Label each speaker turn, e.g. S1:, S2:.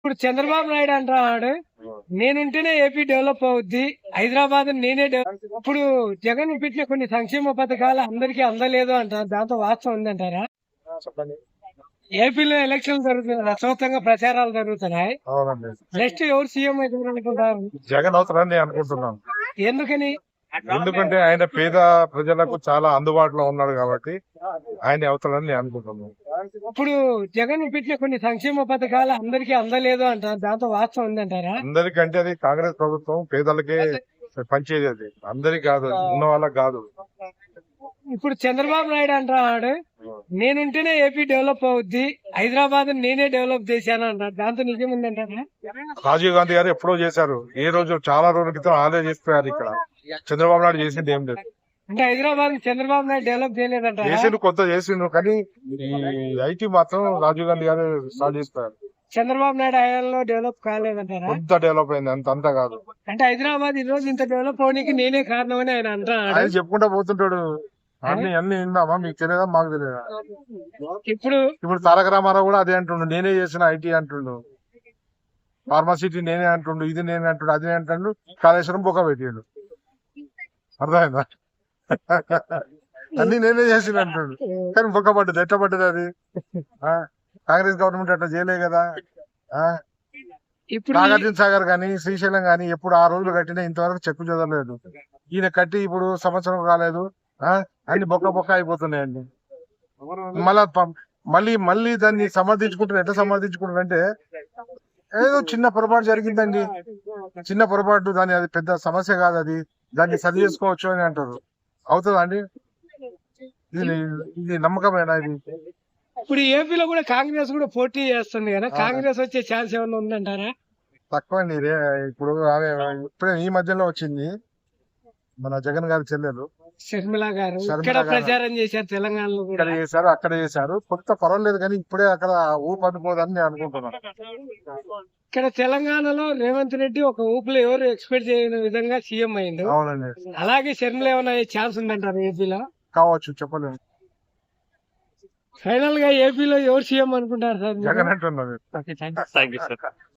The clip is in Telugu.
S1: ఇప్పుడు చంద్రబాబు నాయుడు అంటున్నాడు, నేనుంటేనే ఏపీ డెవలప్ అవుద్ది, హైదరాబాద్ నేనే ఇప్పుడు జగన్ పెట్టిన కొన్ని సంక్షేమ పథకాలు అందరికీ అందలేదు అంటారు, దాంతో వాస్తవం ఉందంటారా?
S2: చెప్పండి.
S1: ఏపీలో ఎలక్షన్లు జరుగుతున్నాయి, రసవత్తంగా ప్రచారాలు జరుగుతున్నాయి.
S2: అవునండి.
S1: నెక్స్ట్ ఎవరు సీఎం అయితే అనుకుంటారు?
S2: జగన్ అవుతారని నేను అనుకుంటున్నాను.
S1: ఎందుకని?
S2: ఎందుకంటే ఆయన పేద ప్రజలకు చాలా అందుబాటులో ఉన్నాడు కాబట్టి ఆయన అవుతారని నేను అనుకుంటున్నాను.
S1: ఇప్పుడు జగన్ పెట్టిన కొన్ని సంక్షేమ పథకాలు అందరికీ అందలేదు అంటారు, దాంతో వాస్తవం ఉందంటారా?
S2: అందరికంటే అది కాంగ్రెస్ ప్రభుత్వం పేదలకే పనిచేది, అది అందరికి కాదు, ఉన్న వాళ్ళకి కాదు.
S1: ఇప్పుడు చంద్రబాబు నాయుడు అంటున్నాడు, నేనుంటేనే ఏపీ డెవలప్ అవుద్ది, హైదరాబాద్ నేనే డెవలప్ చేశాను అంటారు, దాంతో నిజం ఉందంటారా?
S2: రాజీవ్ గాంధీ గారు ఎప్పుడో చేశారు, ఏ రోజు చాలా రోజుల క్రితం ఆలే చేసిపోయారు. ఇక్కడ చంద్రబాబు నాయుడు చేసింది ఏం లేదు.
S1: అంటే హైదరాబాద్ చంద్రబాబు నాయుడు డెవలప్ చేయలేదంటారా?
S2: చేసిండు, కొంత చేసిండు, కానీ ఈ ఐటీ మాత్రం రాజీవ్ గాంధీ గారు స్టార్ట్ చేసిపోయారు.
S1: చంద్రబాబు నాయుడు హయాంలో డెవలప్ కాలేదంటారా?
S2: కొంత డెవలప్ అయింది, అంతా కాదు.
S1: అంటే హైదరాబాద్ ఈ రోజు ఇంత డెవలప్ అవడానికి నేనే కారణం అని ఆయన అంటున్నాడు.
S2: ఆయన చెప్పుకుంటా పోతుంటాడు. అన్ని విందామా, మీకు తెలియదా, మాకు తెలియదా? ఇప్పుడు తారక రామారావు కూడా అదే అంటుండు, నేనే చేసిన ఐటీ అంటుండు, ఫార్మాసిటీ నేనే అంటుండు, ఇది నేనే అంటుండు, అదే అంటుండు, కాళేశ్వరం బొక్క పెట్టిండు. అర్థమైందా? అన్ని నేనే చేసిన అంటుండు, కానీ బొక్క పడ్డది. ఎట్లా పడ్డది అది? కాంగ్రెస్ గవర్నమెంట్ అట్లా చేయలే కదా. నాగార్జున సాగర్ గాని శ్రీశైలం గాని ఎప్పుడు ఆ రోజులు కట్టినా ఇంతవరకు చెక్కు చదవలేదు. ఈయన కట్టి ఇప్పుడు సంవత్సరం కాలేదు, అన్ని బొక్క అయిపోతున్నాయండి. మళ్ళీ దాన్ని సమర్థించుకుంటారు. ఎట్లా సమర్థించుకుంటారు అంటే, ఏదో చిన్న పొరపాటు జరిగిందండి, చిన్న పొరపాటు, దాని అది పెద్ద సమస్య కాదు, అది దాన్ని సరి చేసుకోవచ్చు అని అంటారు. అవుతుందా అండి? ఇది నమ్మకమేనా? ఇది
S1: ఇప్పుడు ఏపీలో కూడా కాంగ్రెస్ కూడా పోటీ చేస్తుంది కదా, కాంగ్రెస్ వచ్చే ఛాన్స్ ఏమన్నా ఉందంటారా?
S2: తక్కువ అండి. ఇప్పుడు ఇప్పుడే ఈ మధ్యలో వచ్చింది మన జగన్ గారి చెల్లెలు
S1: షర్మిల గారు ఇక్కడ ప్రచారం చేశారు, తెలంగాణలో కూడా
S2: ఇక్కడ చేశారు, అక్కడ చేశారు, కొంత పర్వాలేదు, కానీ ఇప్పుడే అక్కడ ఊపు అందుకోదని నేను అనుకుంటున్నాను.
S1: ఇక్కడ తెలంగాణలో రేవంత్ రెడ్డి ఒక ఊపులో ఎవరు ఎక్స్పెక్ట్ చేయని విధంగా సీఎం అయింది.
S2: అవునండి.
S1: అలాగే షర్మిల ఏమైనా ఛాన్స్ ఉందంటారు ఏపీలో?
S2: కావచ్చు, చెప్పలేము.
S1: ఫైనల్ గా ఏపీలో ఎవరు సీఎం అనుకుంటారు సార్?
S2: జగన్ అంటున్నారు.